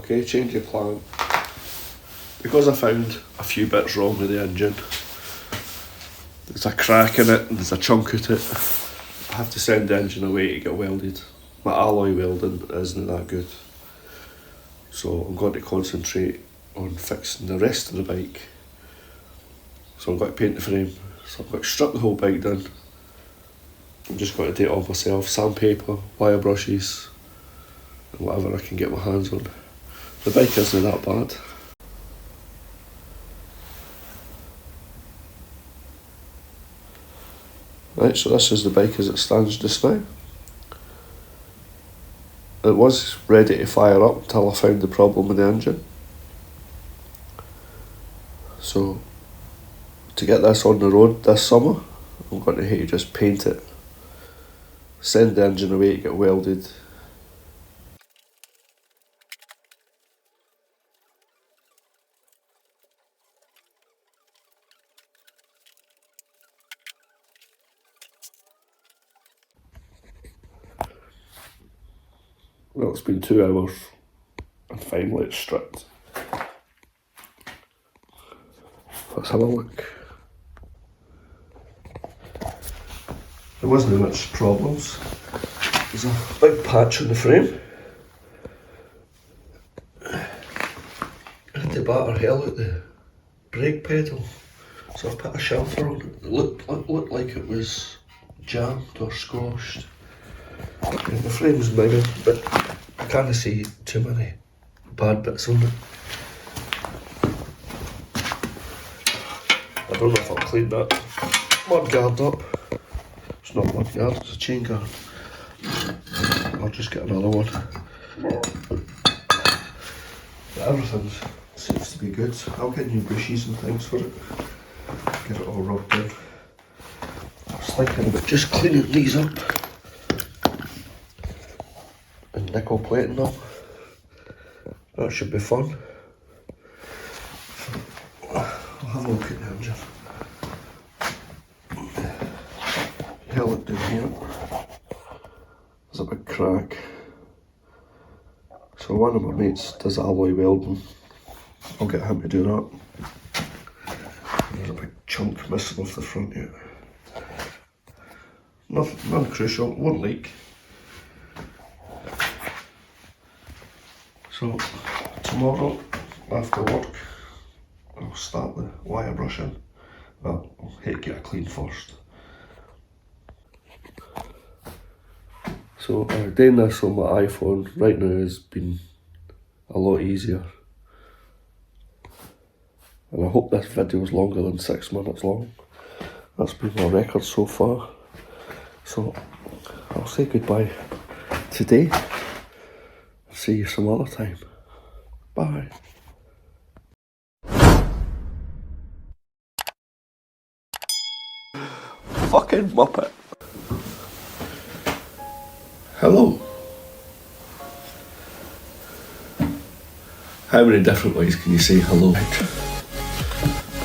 Okay, change your clamp. Because I found a few bits wrong with the engine, there's a crack in it and there's a chunk at it, I have to send the engine away to get welded. My alloy welding isn't that good, so I'm going to concentrate on fixing the rest of the bike. So I'm going to paint the frame, so I'm going to strip the whole bike down. I'm just going to do it all myself, sandpaper, wire brushes, and whatever I can get my hands on. The bike isn't that bad. Right, so this is the bike as it stands just now. It was ready to fire up until I found the problem with the engine. So, to get this on the road this summer, I'm going to have to just paint it, send the engine away to get welded. Well, it's been 2 hours and finally it's stripped. Let's have a look. There wasn't much problems. There's a big patch on the frame. I had to batter hell out the brake pedal, so I put a shelter on it. It looked like it was jammed or squashed. And the frame's bigger, but I can't see too many bad bits on it. I don't know if I'll clean that mud guard up. It's not mud guard, it's a chain guard. I'll just get another one. But everything seems to be good. I'll get new bushes and things for it. Get it all rubbed in. I was thinking about just cleaning these up and nickel plating them. That should be fun. I'll have a look at the engine. Hell, look down here. There's a big crack. So one of my mates does alloy welding. I'll get him to do that. There's a big chunk missing off the front yet. None crucial, won't leak. So tomorrow after work I'll start the wire brushing. Well, I'll have to get it clean first. So doing this on my iPhone right now has been a lot easier. And I hope this video is longer than 6 minutes long. That's been my record so far. So I'll say goodbye today. See you some other time. Bye. Fucking Muppet. Hello. How many different ways can you say hello?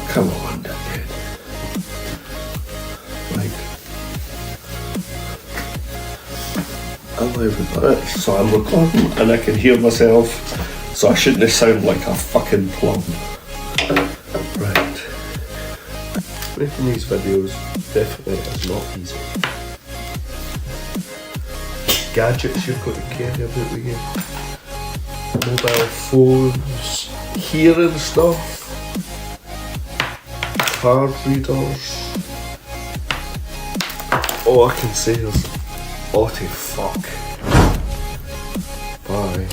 Come on, dickhead. Right. Hello everybody. So I'm recording and I can hear myself, so I shouldn't sound like a fucking plum. Right. Making these videos definitely is not easy. Gadgets you've got to carry about with you. Mobile phones, hearing stuff, card readers. All I can say is, oh, fuck. Bye.